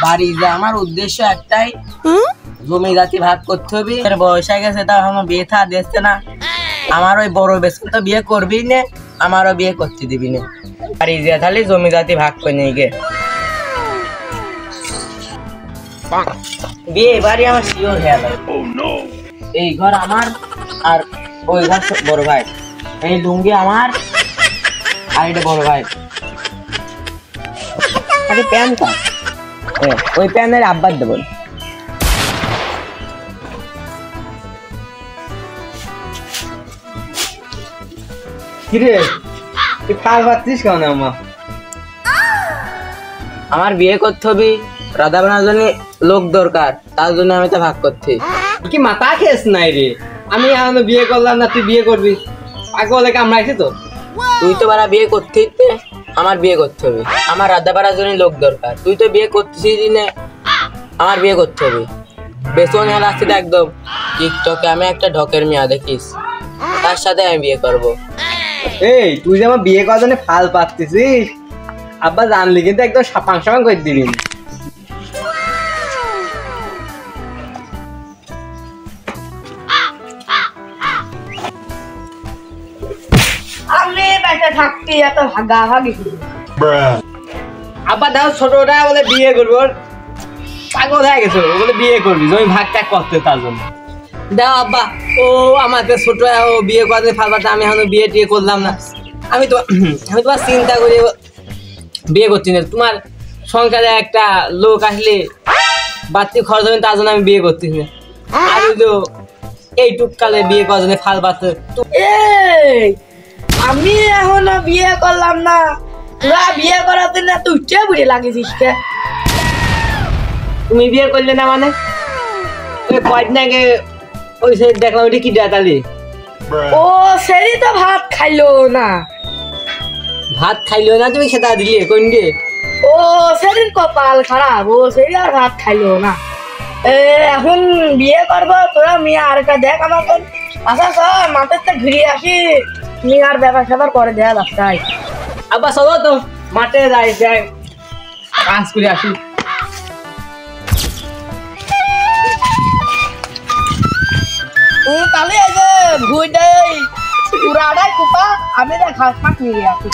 বাড়ি যা আমার উদ্দেশ্য একটাই, জমি জাতি ভাগ করতে হবে। বয়স হয়ে গেছে, তাও আমার বিয়ে থা দিচ্ছে না। আমার ওই বড় বেশন তো বিয়ে করবি না, আমারও বিয়ে করতে দিবি না। বাড়ি যা তাহলে জমি জাতি ভাগ করে নিয়ে গে বিয়ে বাড়ি আমার শিওর হয়ে যাবে। এই ঘর আমার আর ওই ঘর বড় ভাই, এই লুঙ্গি আমার আর এটা বড় ভাই। আরে প্যান কা ওই প্যানের আব্বার দেবো। কিরে তুই খাল পাচ্ছিস কেন? আমার বিয়ে করতে হবে, রাধা বানার জন্য লোক দরকার, তার জন্য আমি তো ভাগ করছি। কি মাথা খেস নাই রে? আমি এখনো বিয়ে করলাম না, তুই বিয়ে করবি? পাগলে কামড়াইছে তো। তুই তো বারা বিয়ে করতে, আমার বিয়ে করতে হবে। আমার রাধা বানার জন্য লোক দরকার, তুই তো বিয়ে করছিস না, আমার বিয়ে করতে হবে। বেসন হেলাচ্ছি তো একদম। টিকটকে আমি একটা ঢকের মেয়া দেখিস, তার সাথে আমি বিয়ে করব। এই তুই যে আমার বিয়ে করার জন্য ফাল পাচ্ছিস, আব্বা জানলি কিন্তু একদম সাপাং সাপাং করে দিবি। আমি বেঁচে থাকতে এত ভাগাভাগি আব্বা দেখো ছোটটা বলে বিয়ে করবি, ওর পাগল হয়ে গেছে, বলে বিয়ে করবি জমি ভাগ টাগ করতে, তার জন্য। দাও আব্বা, ও আমাকে ছোট ও বিয়ে করতে ফাল পাচ্ছে, আমি এখনো বিয়ে টিয়ে করলাম না। আমি তোমার চিন্তা করি বিয়ে করছি না। তোমার সংসারে একটা লোক আসলে বাড়তি খরচ হবে, তার জন্য আমি বিয়ে করছি না। আর ওই যে এইটুক কালে বিয়ে করার জন্য ফাল পাচ্ছে। আমি এখনো বিয়ে করলাম না, তোরা বিয়ে করাতে না তুই কে বুড়ি লাগিয়েছিস কে? তুমি বিয়ে করলে না মানে? কয়েকদিন আগে ওই সে দেখলাম ওইটা কি ডাতালি। ও সেরি তো ভাত খাইলো না। ভাত খাইলো না? তুমি খেতা দিলে কোন দিয়ে? ও সেদিন কপাল খারাপ, ও সেরি আর ভাত খাইলো না। এখন বিয়ে করবো, তোরা মেয়ে আর একটা দেখ আমাকে। আচ্ছা সব মাঠের ঘুরিয়ে আসি, মেয়ে আর ব্যাপার স্যাপার করে দেয়া রাস্তায়। আব্বা চলো তো মাঠে যাই, যাই কাজ করে আসি। তাহলে এই যে ভুই দেয় পুরাটাই কুপা, আমি না ঘাস পাক নিয়ে আসি।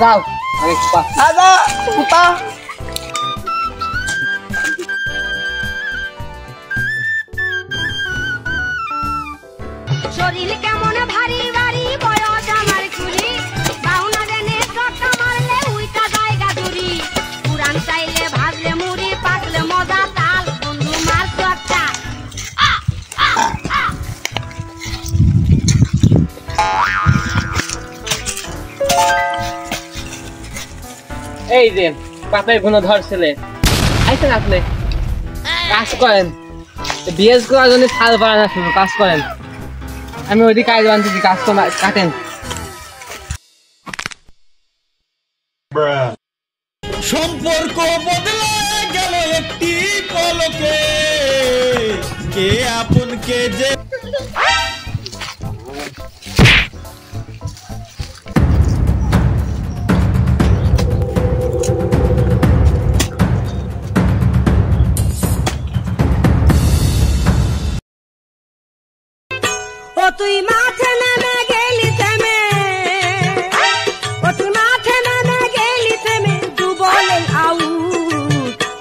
যাও আমি কুপা। আচ্ছা কুপা শরীর কেমন ভারী ভারী, বয়স আমার কুড়ি, বাউনা দেনে চটকা মারলে উইটা জায়গা জুড়ি, পুরান চাইলে ভাজলে মুড়ি, পাকলে মজা তাল, বন্ধু মার চটকা। এই যে বাপের গুণ ধরছিলে, আইসেন আপনি কাজ করেন। বিয়ে করার জন্য ছাল পাড়া না, শুধু কাজ করেন। আমি ওইদিকে কাজ বানতেছি, কাজ তো কাটেন। সম্পর্ক বদলে গেল একটি পলকে, কে আপন কে যে। তুই মাঠে নেমে গেলি থেমে, ও তুই মাঠে নেমে গেলি থেমে, তু বলেন আউ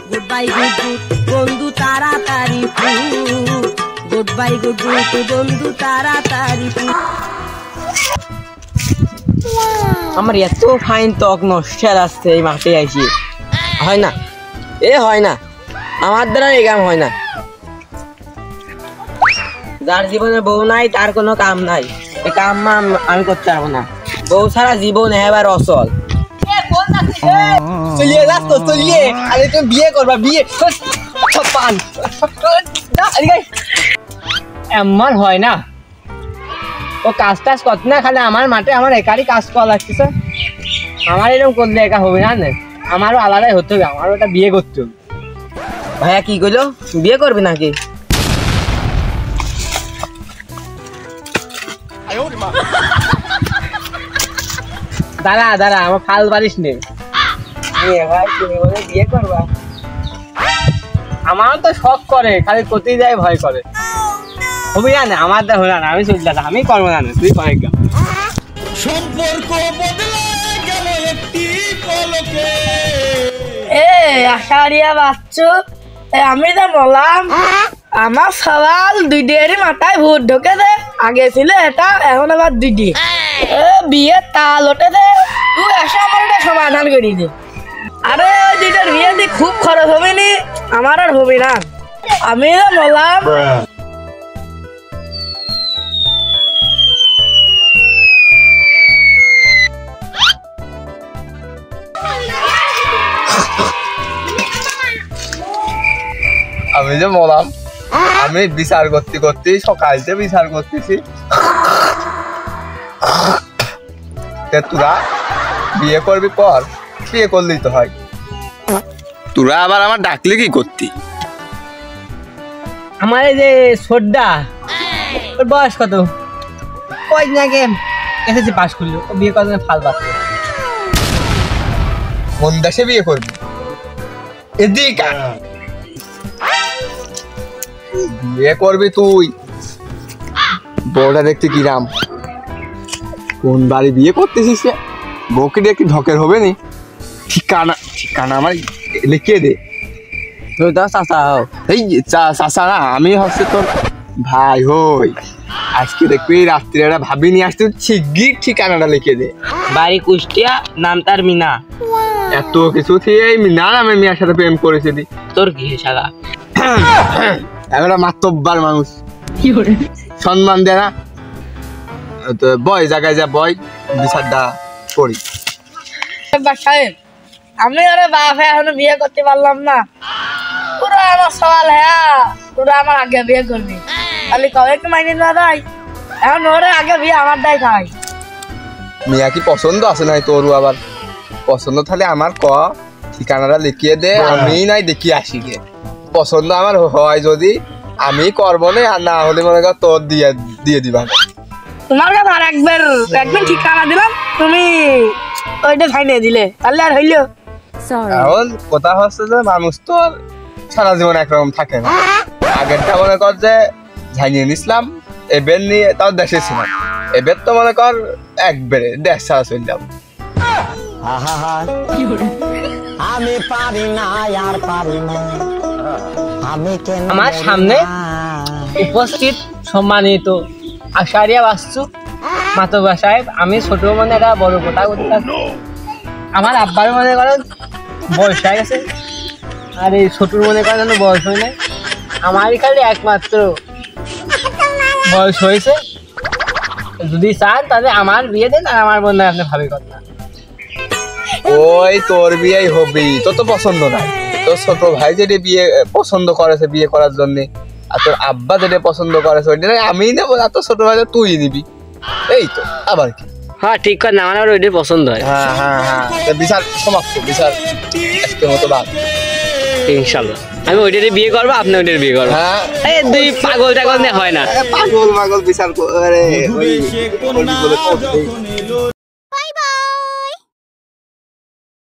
গুড বাই গুড গুড বন্ধু তাড়াতাড়ি foot, good bye good good বন্ধু তাড়াতাড়ি ফুট। আমার এত ফাইন ত্বক নষ্ট আসছে এই মাঠে আইসি, হয় না হয় না, আমার দ্বারা এই কাম হয় না। যার জীবনে বউ নাই তার কোনো কাম নাই, এই কাম আমি করতে পারবো না। বউ ছাড়া জীবন এবার অচল। চলিয়ে যাস তো চলিয়ে, আরে তুমি বিয়ে করবা, বিয়ে পান এমন হয় না। ও কাজ টাজ করতে না, খালি আমার মাঠে আমার একারই কাজ করা লাগতেছে। আমার এরকম করলে একা হবে না, আমারও আলাদাই হতে হবে, আমারও একটা বিয়ে করতে হবে। ভাইয়া কি করলো, বিয়ে করবি নাকি? দাঁড়া দাঁড়া, আমার ফাল পারিস নে। ভাই তুমি বলে বিয়ে করবা, আমার তো শখ করে, খালি কোথায় যায় ভয় করে। হবি না আমার দেখ না, আমি চলতে আমি করবো না, তুই করে গা। সম্পর্ক বদলে গেল একটি পলকে। এ আষাঢ়িয়া বাচ্চু, আমি তো বললাম আমার সওয়াল দুইটারই মাথায় ভূত ঢোকে দে। আগে ছিল এটা, এখন আবার দুইটি। বিয়ে তাল ওঠে দে, তুই এসে আমার এটা সমাধান করি দে। আরে ওই দুইটার বিয়ে দিয়ে খুব খরচ হবে নি, আমার আর হবে না। আমি তো বললাম আমি যে বললাম আমি বিচার করতে করতে সকালতে বিচার করতেছি, তোরা বিয়ে করবি কর, বিয়ে করলেই তো হয়। তোরা আবার আমার ডাকলে কি করতি? আমার এই যে সোড্ডা, ওর বয়স কত? কয়দিন আগে এসএসসি পাস করলো, ও বিয়ে করার জন্য ফাল পাচ্ছে। কোন দেশে বিয়ে করবি? এদিক বিয়ে করবি তুই, বউটা দেখতে কিরাম, কোন বাড়ি বিয়ে করতেছিস? বউকে দিয়ে কি ঢকের হবে নি? ঠিকানা ঠিকানা আমার লিখিয়ে দে। তুই তো চাচা হও। এই চাচা না, আমি হচ্ছে তোর ভাই হই। আজকে দেখবি রাত্রে একটা ভাবি নিয়ে আসতে, শিগগির ঠিকানাটা লিখে দে। বাড়ি কুষ্টিয়া, নাম তার মিনা। এত কিছু থেকে এই মিনা নামে মিয়ার সাথে প্রেম করেছে দি। তোর কি শালা? আমরা মাতব্বার মানুষ, সম্মান দেয় না। তো বয় জায়গায় যা বয়, বিচারটা করি। সাহেব, আমি আরে বাপ এখনো বিয়ে করতে পারলাম না। পুরো আমার সওয়াল, হ্যাঁ পুরো আমার আগে বিয়ে করবি, খালি কবে একটু মাইনে না দেয়। এখন ওরে আগে বিয়ে আমার দায় খাই। মিয়া কি পছন্দ আছে নাই তোর? আবার পছন্দ তাহলে আমার ক, ঠিকানাটা লিখিয়ে দে, আমি নাই দেখি আসি গে। পছন্দ আমার হয় যদি আমি করবো না, আর না হলে মনে কর তোর দিয়ে দিয়ে দিবা। তোমার কাছে আর একদিন ঠিকানা দিলাম, তুমি ওইটা ফাইনে দিলে, তাহলে আর হইলো। এখন কথা হচ্ছে যে মানুষ তো আর সারা জীবন একরকম থাকে না। আগেরটা মনে কর যে ঝাইনিয়ে নিছিলাম, এবার নিয়ে তাও দেশে ছিলাম, এবার তো মনে কর একবারে দেশ ছাড়া চলে যাবো। আমি পারি না আর পারি না, আমি কেন আমার সামনে উপস্থিত সম্মানিত আষাঢ়িয়া বাচ্চু মাতব্বর সাহেব, আমি ছোট মনে একটা বড় কথা বলতে চাচ্ছি। আমার আব্বার মনে করেন বয়স হয়ে গেছে, আর এই ছোটর মনে করেন বয়স হয় নাই। আমারই খালি একমাত্র বয়স হয়েছে। যদি চান তাহলে আমার বিয়ে দেন, আর আমার বোন আপনি ভাবি কথা। ওই তোর বিয়েই হবি, তোর তো পছন্দ নাই। তোর ছোট ভাই যেটা বিয়ে পছন্দ করেছে বিয়ে করার জন্য, আর তোর আব্বা যেটা পছন্দ করেছে ওইটা আমি নেবো, আর তোর ছোট ভাই তুই নিবি, এই তো আবার কি? হ্যাঁ ঠিক কথা, আমার আবার ওইটাই পছন্দ হয়। হ্যাঁ হ্যাঁ হ্যাঁ, বিচার সমাপ্ত, বিচার আজকের মতো বাদ। ইনশাল্লাহ আমি ওইটারই বিয়ে করবো, আপনি ওইটার বিয়ে করবো। হ্যাঁ এই দুই পাগল টাগল নিয়ে হয় না। পাগল পাগল বিচার করে ডুবে সে কন্যা যখন